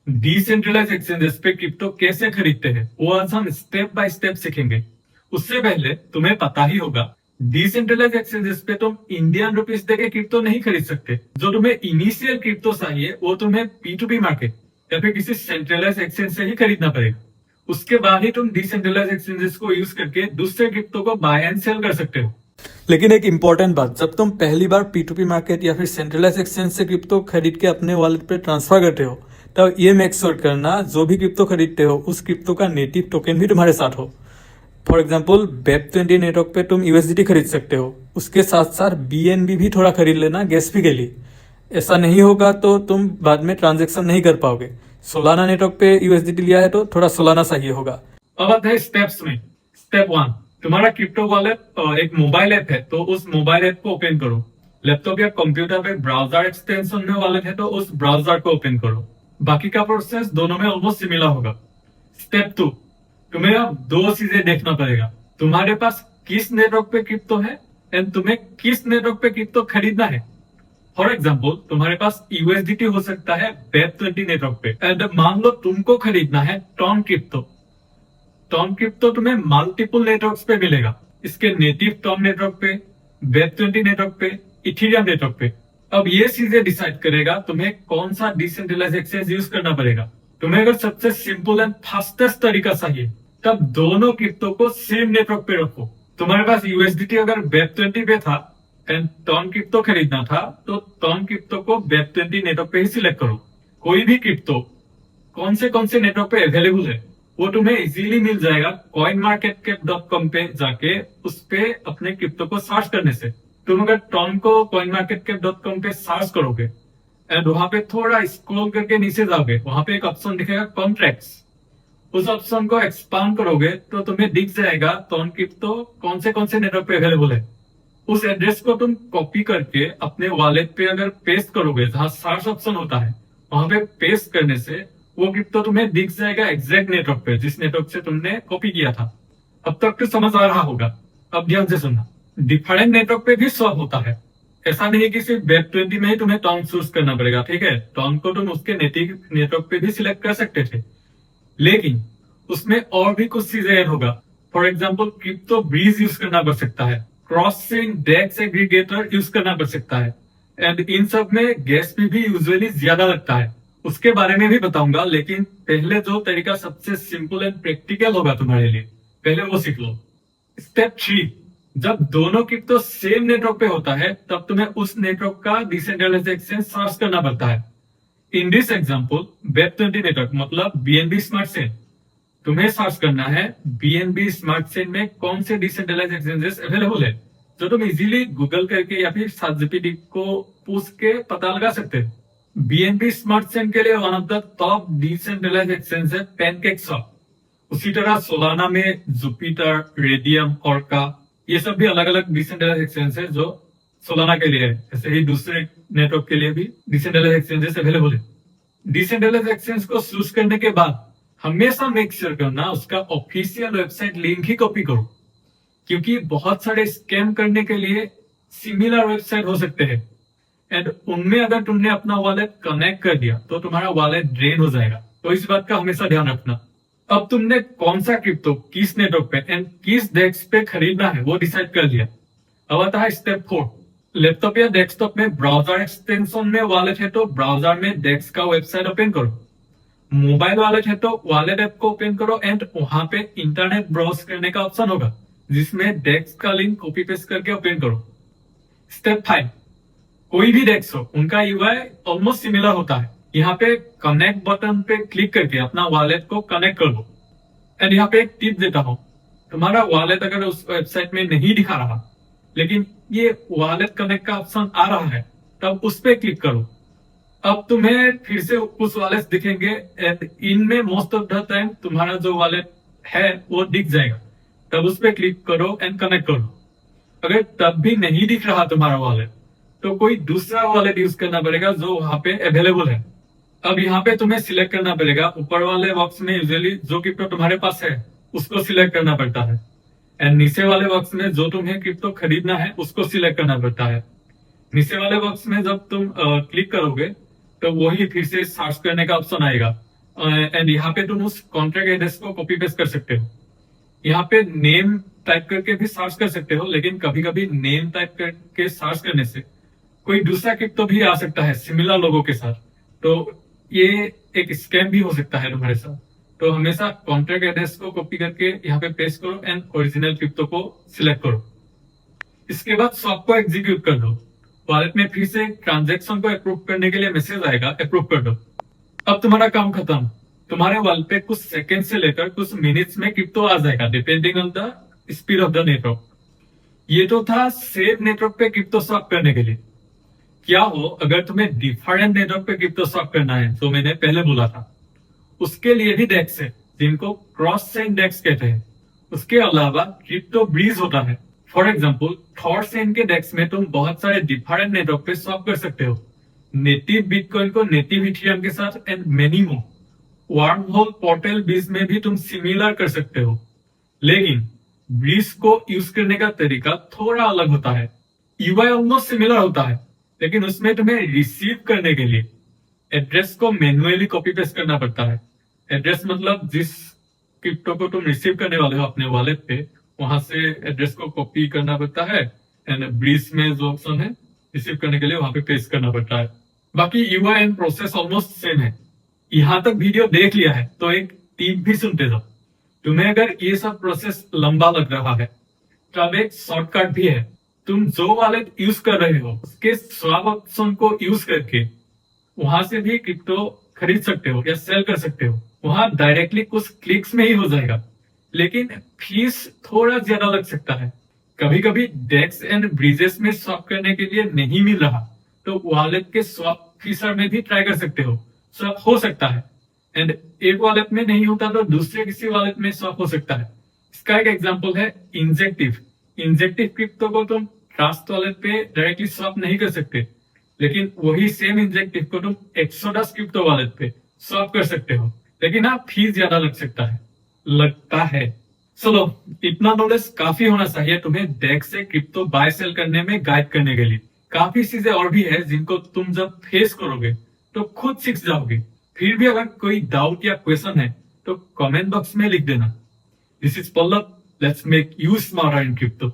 Decentralise exchanges पे crypto कैसे खरीदते हैं वो आज हम स्टेप बाय स्टेप सीखेंगे। उससे पहले तुम्हें पता ही होगा, डिसेंट्रलाइज एक्सचेंजेस पे तुम इंडियन रुपीस देके क्रिप्टो नहीं खरीद सकते। जो तुम्हें इनिशियल क्रिप्टो चाहिए वो तुम्हें P2P मार्केट या फिर किसी सेंट्रलाइज एक्सचेंज से ही खरीदना पड़ेगा। उसके बाद ही तुम डिसेंट्रलाइज एक्सचेंजेस को यूज करके दूसरे क्रिप्टो को बाय एंड सेल कर सकते हो। लेकिन एक इम्पॉर्टेंट बात, जब तुम पहली बार P2P मार्केट या फिर सेंट्रलाइज एक्सचेंज से क्रिप्टो खरीद के अपने वॉलेट पे ट्रांसफर करते हो, तब ये मेक श्योर करना जो भी क्रिप्टो खरीदते हो उस क्रिप्टो का नेटिव टोकन भी तुम्हारे साथ हो। फॉर एग्जाम्पल वेब20 नेटवर्क पे तुम USDT खरीद सकते हो, उसके साथ साथ BNB भी थोड़ा खरीद लेना गैस फी के लिए। ऐसा नहीं होगा तो तुम बाद में ट्रांजेक्शन नहीं कर पाओगे। सोलाना नेटवर्क पे USDT लिया है तो थोड़ा सोलाना चाहिए होगा। अब आते हैं स्टेप्स में। स्टेप 1, तुम्हारा क्रिप्टो वॉलेट एक मोबाइल ऐप है तो उस मोबाइल ऐप को ओपन करो। लैपटॉप या कंप्यूटर पे ब्राउजर एक्सटेंशन में वॉलेट है तो उस ब्राउजर को ओपन करो। बाकी का प्रोसेस दोनों में ऑलमोस्ट सिमिलर होगा। स्टेप 2, तुम्हें अब दो चीजें देखना पड़ेगा। तुम्हारे पास किस नेटवर्क पे क्रिप्टो है एंड तुम्हें किस नेटवर्क पे क्रिप्टो खरीदना है। फॉर एग्जाम्पल, तुम्हारे पास USDT हो सकता है वेब20 नेटवर्क पे एंड मान लो तुमको खरीदना है टॉन क्रिप्टो। टॉन क्रिप्टो तुम्हें मल्टीपल नेटवर्क्स पे मिलेगा। इसके नेटिव टॉन नेटवर्क पे, वेब20 नेटवर्क पे, इथेरियम नेटवर्क पे। अब ये चीजें डिसाइड करेगा तुम्हें कौन सा डिसेंट्रलाइज एक्सचेंज यूज करना पड़ेगा। तुम्हें अगर सबसे सिंपल एंड फास्टेस्ट तरीका चाहिए तब दोनों क्रिप्टो को सेम नेटवर्क पे रखो। तुम्हारे पास USDT अगर वेब20 पे था एंड टॉन क्रिप्टो खरीदना था तो टॉन क्रिप्टो को वेब20 नेटवर्क पे ही सिलेक्ट करो। कोई भी क्रिप्टो कौन से नेटवर्क पे अवेलेबल है वो तुम्हें इजीली मिल जाएगा coinmarketcap.com पे जाके उस पे अपने क्रिप्टो को सर्च करने से। तुम अगर टॉन को coinmarketcap.com पे सर्च करोगे एंड वहां पे थोड़ा स्क्रॉल करके नीचे जाओगे, वहां पे एक ऑप्शन दिखेगा कॉन्ट्रैक्ट्स। उस ऑप्शन को एक्सपांड करोगे तो तुम्हें दिख जाएगा टॉन क्रिप्टो कौन से नेटवर्क पे अवेलेबल है। उस एड्रेस को तुम कॉपी करके अपने वॉलेट पे अगर पेस्ट करोगे, जहां सर्च ऑप्शन होता है वहां पे पेस्ट करने से वो क्रिप्टो तुम्हें दिख जाएगा एग्जैक्ट नेटवर्क पे जिस नेटवर्क से तुमने कॉपी किया था। अब तक तो समझ आ रहा होगा। अब ध्यान से सुनना, डिफरेंट नेटवर्क पे भी स्वैप होता है। ऐसा नहीं है कि सिर्फ वेब20 में ही तुम्हें टॉन चूज करना पड़ेगा, ठीक है। टॉन को तुम उसके नेटिव नेटवर्क पे भी सिलेक्ट कर सकते थे, लेकिन उसमें और भी कुछ चीजें ऐड होगा। For example, crypto bridge use करना पड़ सकता है, cross chain DEX aggregator use करना पड़ सकता है एंड इन सब में गैस फी भी यूजुअली ज्यादा लगता है। उसके बारे में भी बताऊंगा, लेकिन पहले जो तरीका सबसे सिंपल एंड प्रैक्टिकल होगा तुम्हारे लिए, पहले वो सीख लो। स्टेप 3, जब दोनों क्रिप्टो सेम नेटवर्क पे होता है तब तुम्हें उस नेटवर्क का डिसेंट्रलाइज्ड एक्सचेंज सर्च करना पड़ता है। इन दिस एग्जांपल, वेब20 नेटवर्क मतलब BNB स्मार्ट चेन। तुम्हें सर्च करना है BNB स्मार्ट चेन में कौन से डिसेंट्रलाइज्ड एक्सचेंजेस अवेलेबल है, जो तुम इजीली गूगल करके या फिर ChatGPT को पूछ के पता लगा सकते हो। BNB स्मार्ट चेन के लिए one of the top decentralised exchange है पैनकेकस्वैप। उसी तरह सोलाना में जुपिटर, रेडियम, ऑर्का, ये सब भी अलग अलग डिसेंट्रलाइज्ड एक्सचेंज है जो सोलाना के लिए है। ऐसे ही दूसरे नेटवर्क के लिए भी डिसेंट्रलाइज्ड एक्सचेंजेस अवेलेबल है। डिसेंट्रलाइज्ड एक्सचेंज को चूज करने के बाद हमेशा मेक श्योर करना उसका ऑफिशियल वेबसाइट लिंक ही कॉपी करो, क्योंकि बहुत सारे स्कैम करने के लिए सिमिलर वेबसाइट हो सकते हैं एंड उनमें अगर तुमने अपना वॉलेट कनेक्ट कर दिया तो तुम्हारा वॉलेट ड्रेन हो जाएगा। तो इस बात का हमेशा ध्यान रखना। अब तुमने कौन सा क्रिप्टो किस नेटवर्क पे एंड किस डेस्क पे खरीदना है वो डिसाइड कर लिया। अब आता है स्टेप 4। लैपटॉप या डेस्कटॉप में ब्राउजर एक्सटेंशन में वॉलेट है तो ब्राउजर में डेस्क का वेबसाइट ओपन करो। मोबाइल वॉलेट है तो वॉलेट ऐप को ओपन करो एंड वहां पे इंटरनेट ब्राउज करने का ऑप्शन होगा जिसमें डेस्क का लिंक कॉपी पेस्ट करके ओपन करो। स्टेप 5, कोई भी डेस्क हो उनका UI ऑलमोस्ट सिमिलर होता है। यहाँ पे कनेक्ट बटन पे क्लिक करके अपना वॉलेट को कनेक्ट कर लो एंड यहाँ पे एक टिप देता हूँ, तुम्हारा वॉलेट अगर उस वेबसाइट में नहीं दिखा रहा लेकिन ये वॉलेट कनेक्ट का ऑप्शन आ रहा है तब उस पे क्लिक करो। अब तुम्हें फिर से कुछ वॉलेट दिखेंगे एंड इनमें मोस्ट ऑफ द टाइम तुम्हारा जो वॉलेट है वो दिख जाएगा, तब उस पे क्लिक करो एंड कनेक्ट करो। अगर तब भी नहीं दिख रहा तुम्हारा वॉलेट तो कोई दूसरा वॉलेट यूज करना पड़ेगा जो वहां पे अवेलेबल है। अब यहाँ पे तुम्हें सिलेक्ट करना पड़ेगा, ऊपर वाले बॉक्स में यूजुअली जो क्रिप्टो तुम्हारे पास है उसको सिलेक्ट करना पड़ता है एंड नीचे वाले बॉक्स में जो तुम्हें क्रिप्टो खरीदना है उसको सिलेक्ट करना पड़ता है। नीचे वाले बॉक्स में जब तुम क्लिक करोगे तो वही फिर से सर्च करने का ऑप्शन आएगा एंड यहाँ पे तुम उस कॉन्ट्रैक्ट एड्रेस को कॉपी पेस्ट कर सकते हो। यहाँ पे नेम टाइप करके भी सर्च कर सकते हो, लेकिन कभी कभी नेम टाइप करके सर्च करने से कोई दूसरा क्रिप्टो भी आ सकता है सिमिलर लोगों के साथ, तो ये एक स्कैम भी हो सकता है तुम्हारे साथ। तो हमेशा कॉन्ट्रैक्ट एड्रेस को कॉपी करके यहाँ पे पेस्ट करो एंड ओरिजिनल क्रिप्टो को सिलेक्ट करो। इसके बाद स्वैप को एग्जीक्यूट कर दो। वॉलेट में फिर से ट्रांजेक्शन को अप्रूव करने के लिए मैसेज आएगा, अप्रूव कर दो। अब तुम्हारा काम खत्म। तुम्हारे वॉलेट पे कुछ सेकंड से लेकर कुछ मिनट्स में क्रिप्टो आ जाएगा, depending on the speed of the network. ये तो था सेफ नेटवर्क पे क्रिप्टो स्वैप करने के लिए। क्या हो अगर तुम्हें डिफरेंट नेटवर्क पे क्रिप्टो स्वैप करना है, जो मैंने पहले बोला था, उसके लिए भी डेक्स है जिनको क्रॉस चेन डेक्स कहते हैं। उसके अलावा क्रिप्टो ब्रीज होता है। फॉर एग्जाम्पल थॉर चेन के डेक्स में तुम बहुत सारे डिफरेंट नेटवर्क पे स्वैप कर सकते हो, नेटिव बिटकॉइन को नेटिव इथेरियम के साथ and many more. Wormhole portal bridge में भी तुम सिमिलर कर सकते हो, लेकिन ब्रीज को यूज करने का तरीका थोड़ा अलग होता है। यूआई ऑलमोस्ट सिमिलर होता है, लेकिन उसमें तुम्हें रिसीव करने के लिए एड्रेस को मैन्युअली कॉपी पेस्ट करना पड़ता है। एड्रेस मतलब जिस क्रिप्टो को तुम रिसीव करने वाले हो अपने वॉलेट पे, वहां से एड्रेस को कॉपी करना पड़ता है एंड ब्रीज में जो ऑप्शन है रिसीव करने के लिए वहां पे पेस्ट करना पड़ता है। बाकी UI and process almost same है। यहाँ तक वीडियो देख लिया है तो एक टिप भी सुनते जाओ। तुम्हें अगर ये सब प्रोसेस लंबा लग रहा है तो अब एक शॉर्टकट भी है। तुम जो वॉलेट यूज कर रहे हो उसके स्वैप ऑप्शन को यूज करके वहां से भी क्रिप्टो खरीद सकते हो या सेल कर सकते हो। वहां डायरेक्टली कुछ क्लिक्स में ही हो जाएगा, लेकिन फीस थोड़ा ज्यादा लग सकता है। कभी कभी डेक्स एंड ब्रीजेस में स्वैप करने के लिए नहीं मिल रहा तो वॉलेट के स्वैप फीचर में भी ट्राई कर सकते हो, स्वैप हो सकता है। एंड एक वॉलेट में नहीं होता तो दूसरे किसी वॉलेट में स्वैप हो सकता है। इसका एक एग्जांपल है इंजेक्टिव। इंजेक्टिव क्रिप्टो को तुम ट्रस्ट वॉलेट पे डायरेक्टली स्वैप नहीं कर सकते, लेकिन वही सेम इंजेक्टिव को तुम एक्सोडस क्रिप्टो वॉलेट पे स्वैप कर सकते हो, लेकिन हाँ फीस ज्यादा लगता है। चलो, इतना नॉलेज काफी होना चाहिए तुम्हें डेक्स से क्रिप्टो बाय सेल करने में गाइड करने के लिए। काफी चीजें और भी है जिनको तुम जब फेस करोगे तो खुद सीख जाओगे। फिर भी अगर कोई डाउट या क्वेश्चन है तो कमेंट बॉक्स में लिख देना। This is Pallav, let's make you smarter in crypto.